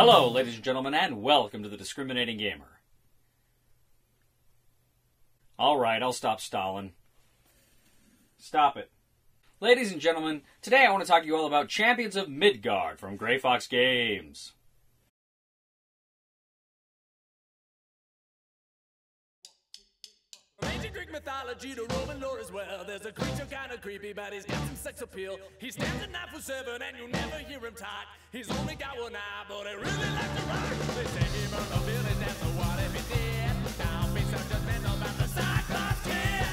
Hello, ladies and gentlemen, and welcome to the Discriminating Gamer. Alright, I'll stop stalling. Stop it. Ladies and gentlemen, today I want to talk to you all about Champions of Midgard from Grey Fox Games. Ancient Greek mythology to Roman lore as well. There's a creature kind of creepy, but he's got some sex appeal. He stands at 9'7" and you never hear him talk. He's only got one eye, but he really likes to rock. They say he burned the village, that's so what if he did? Don't be so judgmental about the Cyclops kid.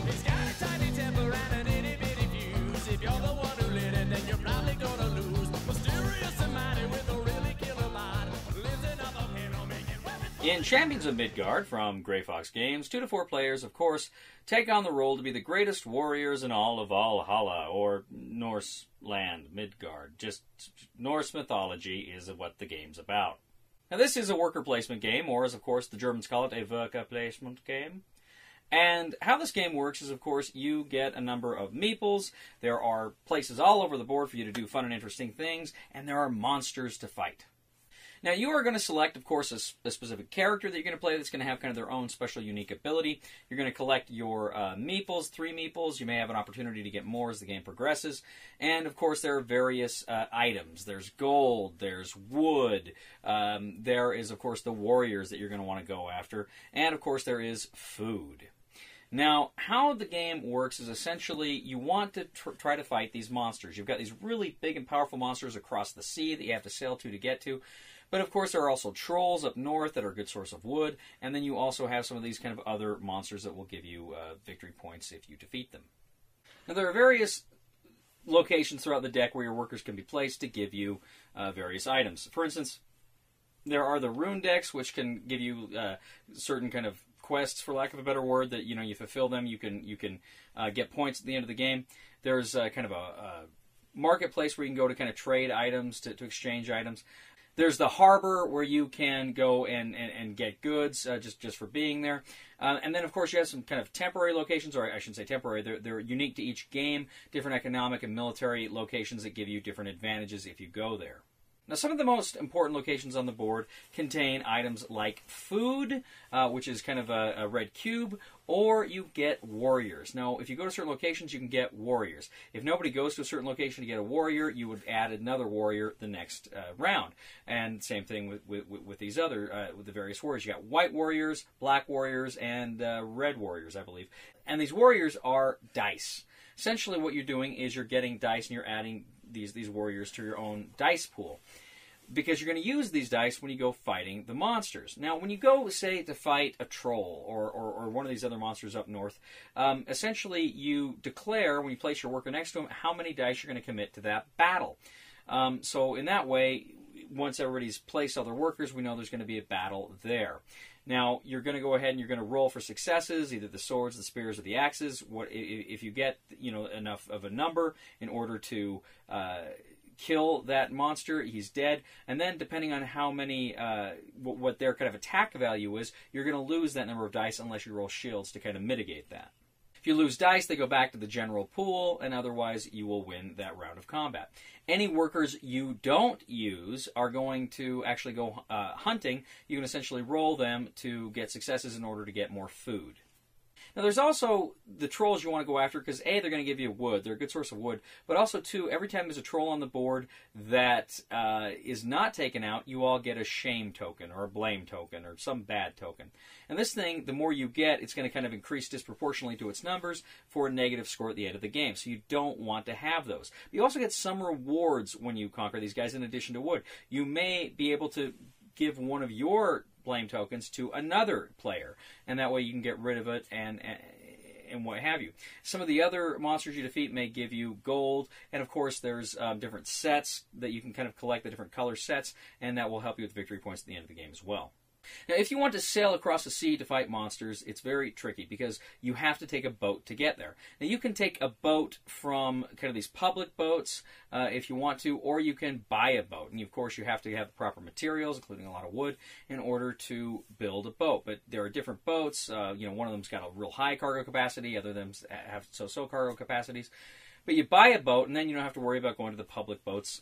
He's got a tiny temper and an itty-bitty fuse. If you're the one who lit it, then you're probably gonna lose. Mysterious and mighty with a really killer mind. Lives in a volcano making weapons. In Champions of Midgard from Grey Fox Games, 2 to 4 players, of course, take on the role to be the greatest warriors in all of Valhalla, or Norse land, Midgard. Just Norse mythology is what the game's about. Now, this is a worker placement game, or as, of course, the Germans call it, a worker placement game. And how this game works is, of course, you get a number of meeples. There are places all over the board for you to do fun and interesting things, and there are monsters to fight. Now, you are going to select, of course, a specific character that you're going to play that's going to have kind of their own special, unique ability. You're going to collect your meeples, 3 meeples. You may have an opportunity to get more as the game progresses. And, of course, there are various items. There's gold, there's wood, there is, of course, the warriors that you're going to want to go after. And, of course, there is food. Now, how the game works is essentially you want to try to fight these monsters. You've got these really big and powerful monsters across the sea that you have to sail to get to. But, of course, there are also trolls up north that are a good source of wood. And then you also have some of these kind of other monsters that will give you victory points if you defeat them. Now, there are various locations throughout the deck where your workers can be placed to give you various items. For instance, there are the rune decks, which can give you certain kind of quests, for lack of a better word, that you fulfill them, you can get points at the end of the game. There's kind of a marketplace where you can go to kind of trade items, to exchange items. There's the harbor where you can go and get goods just for being there. And then, of course, you have some kind of temporary locations, or I shouldn't say temporary, they're unique to each game, different economic and military locations that give you different advantages if you go there. Now, some of the most important locations on the board contain items like food, which is kind of a red cube, or you get warriors. Now, if you go to certain locations, you can get warriors. If nobody goes to a certain location to get a warrior, you would add another warrior the next round. And same thing with these other, with the various warriors. You got white warriors, black warriors, and red warriors, I believe. And these warriors are dice. Essentially, what you're doing is you're getting dice and you're adding these warriors to your own dice pool, because you're going to use these dice when you go fighting the monsters. Now, when you go, say, to fight a troll or one of these other monsters up north, essentially you declare, when you place your worker next to them, how many dice you're going to commit to that battle. So in that way, once everybody's placed all their workers, we know there's going to be a battle there. Now, you're going to go ahead and you're going to roll for successes, either the swords, the spears, or the axes. If you get enough of a number in order to kill that monster, he's dead. And then, depending on how many, what their kind of attack value is, you're going to lose that number of dice unless you roll shields to kind of mitigate that. If you lose dice, they go back to the general pool, and otherwise you will win that round of combat. Any workers you don't use are going to actually go hunting. You can essentially roll them to get successes in order to get more food. Now, there's also the trolls you want to go after because, A, they're going to give you wood. They're a good source of wood. But also, 2, every time there's a troll on the board that is not taken out, you all get a shame token or a blame token or some bad token. And this thing, the more you get, it's going to kind of increase disproportionately to its numbers for a negative score at the end of the game. So you don't want to have those. But you also get some rewards when you conquer these guys in addition to wood. You may be able to give one of your blame tokens to another player, and that way you can get rid of it and what have you. Some of the other monsters you defeat may give you gold, and of course there's different sets that you can kind of collect, the different color sets, and that will help you with victory points at the end of the game as well. Now, if you want to sail across the sea to fight monsters, it's very tricky because you have to take a boat to get there. Now, you can take a boat from kind of these public boats if you want to, or you can buy a boat. And, of course, you have to have the proper materials, including a lot of wood, in order to build a boat. But there are different boats. One of them's got a real high cargo capacity. Other of them have so-so cargo capacities. But you buy a boat, and then you don't have to worry about going to the public boats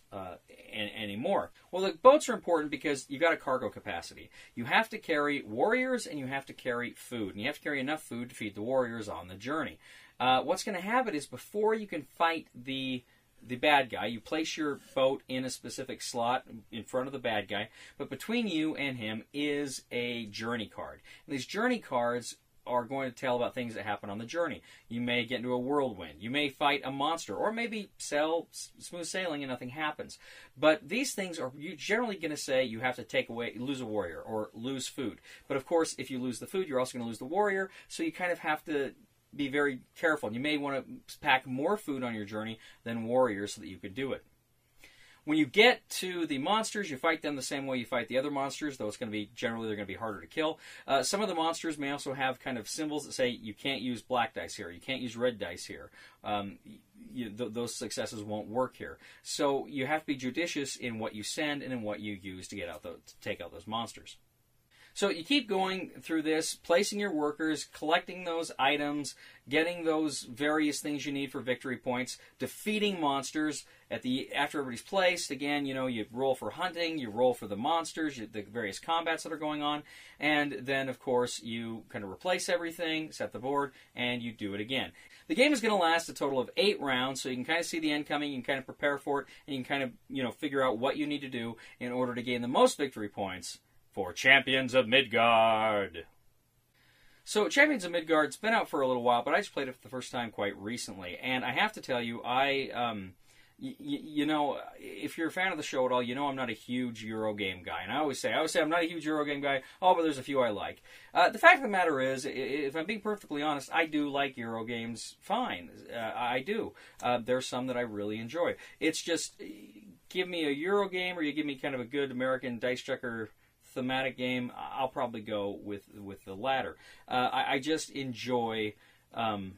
anymore. Well, the boats are important because you've got a cargo capacity. You have to carry warriors, and you have to carry food. And you have to carry enough food to feed the warriors on the journey. What's going to happen is before you can fight the bad guy, you place your boat in a specific slot in front of the bad guy. But between you and him is a journey card. And these journey cards are going to tell about things that happen on the journey. You may get into a whirlwind. You may fight a monster, or maybe smooth sailing and nothing happens. But these things are generally going to say you have to lose a warrior or lose food. But of course, if you lose the food, you're also going to lose the warrior. So you kind of have to be very careful. And you may want to pack more food on your journey than warriors so that you can do it. When you get to the monsters, you fight them the same way you fight the other monsters, though they're going to be harder to kill. Some of the monsters may also have kind of symbols that say you can't use black dice here, you can't use red dice here. Those successes won't work here. So you have to be judicious in what you send and in what you use to take out those monsters. So you keep going through this, placing your workers, collecting those items, getting those various things you need for victory points, defeating monsters. After everybody's placed, again, you roll for hunting, you roll for the monsters, the various combats that are going on, and then, of course, you kind of replace everything, set the board, and you do it again. The game is going to last a total of 8 rounds, so you can kind of see the end coming, you can kind of prepare for it, and you can kind of, figure out what you need to do in order to gain the most victory points for Champions of Midgard. So, Champions of Midgard's been out for a little while, but I just played it for the first time quite recently. And I have to tell you, if you're a fan of the show at all, I'm not a huge Eurogame guy. And I always say I'm not a huge Eurogame guy. Oh, but there's a few I like. The fact of the matter is, if I'm being perfectly honest, I do like Eurogames fine. I do. There's some that I really enjoy. It's just, give me a Eurogame or you give me kind of a good American dice checker thematic game, I'll probably go with the latter. I just enjoy kind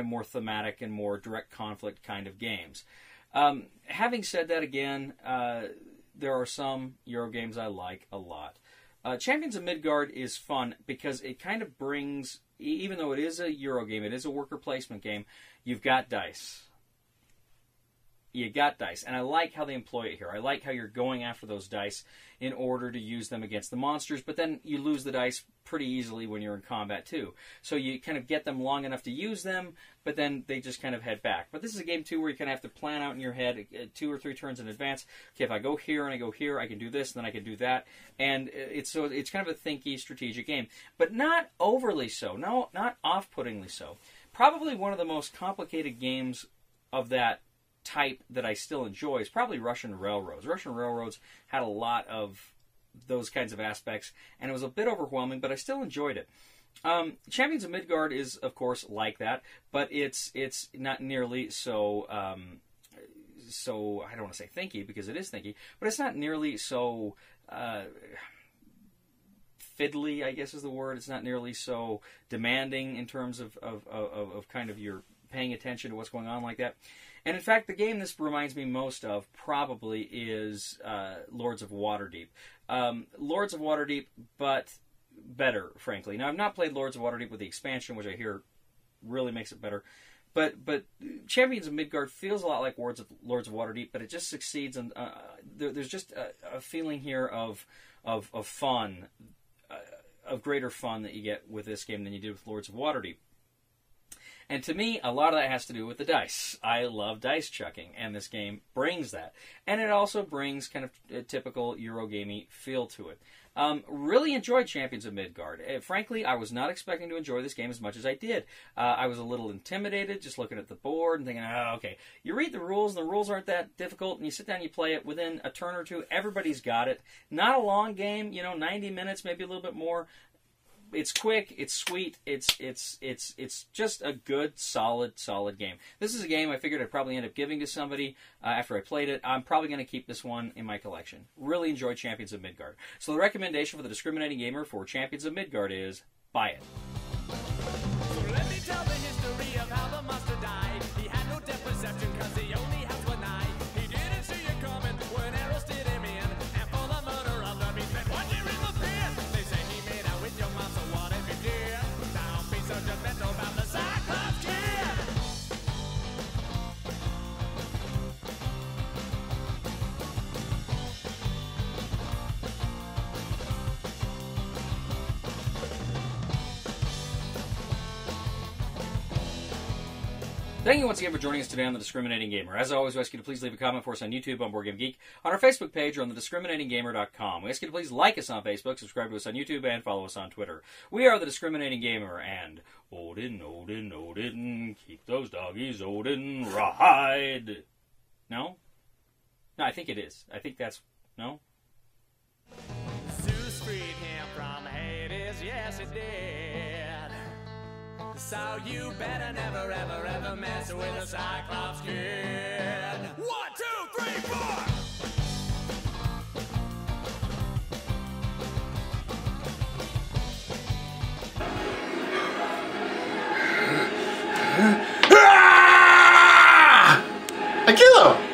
of more thematic and more direct conflict kind of games. Having said that, again, there are some Euro games I like a lot. Champions of Midgard is fun because it kind of brings, even though it is a Euro game, it is a worker placement game, you've got dice. You got dice, and I like how they employ it here. I like how you're going after those dice in order to use them against the monsters, but then you lose the dice pretty easily when you're in combat too. So you kind of get them long enough to use them, but then they just kind of head back. But this is a game too where you kind of have to plan out in your head 2 or 3 turns in advance. Okay, if I go here and I go here, I can do this, and then I can do that. And it's kind of a thinky, strategic game, but not overly so. No, not off-puttingly so. Probably one of the most complicated games of that type that I still enjoy is probably Russian Railroads. Russian Railroads had a lot of those kinds of aspects, and it was a bit overwhelming, but I still enjoyed it. Champions of Midgard is, of course, like that, but it's not nearly so, I don't want to say thinky, because it is thinky, but it's not nearly so fiddly, I guess is the word. It's not nearly so demanding in terms of kind of your paying attention to what's going on like that. And in fact, the game this reminds me most of probably is Lords of Waterdeep. Lords of Waterdeep, but better, frankly. Now, I've not played Lords of Waterdeep with the expansion, which I hear really makes it better. But Champions of Midgard feels a lot like Lords of Waterdeep, but it just succeeds. And there's just a feeling here of fun, of greater fun that you get with this game than you did with Lords of Waterdeep. And to me, a lot of that has to do with the dice. I love dice chucking, and this game brings that. And it also brings kind of a typical Eurogamey feel to it. Really enjoyed Champions of Midgard. Frankly, I was not expecting to enjoy this game as much as I did. I was a little intimidated just looking at the board and thinking, okay. You read the rules, and the rules aren't that difficult, and you sit down and you play it within a turn or two. Everybody's got it. Not a long game, 90 minutes, maybe a little bit more. it's quick, it's sweet, it's just a good, solid game. This is a game I figured I'd probably end up giving to somebody after I played it. I'm probably going to keep this one in my collection. Really enjoyed Champions of Midgard. So the recommendation for the discriminating gamer for Champions of Midgard is buy it. So let me tell the history of how the monster died. He had no depth perception cause he only has one eye. He didn't see it coming when arrows did him in. And for the murder of the beast, spent 1 year in the pit. They say he made out with your mom, so what if he did? Now be so judgmental about the Cyclops kid. Thank you once again for joining us today on The Discriminating Gamer. As always, we ask you to please leave a comment for us on YouTube, on Board Game Geek, on our Facebook page, or on thediscriminatinggamer.com. We ask you to please like us on Facebook, subscribe to us on YouTube, and follow us on Twitter. We are The Discriminating Gamer, and Odin, Odin, Odin, keep those doggies, Odin, ride. No? No, I think it is. I think that's... No? Zeus freed him from Hades, yes it did. So you better never, ever, ever mess with a Cyclops kid. 1, 2, 3, 4! Akilo!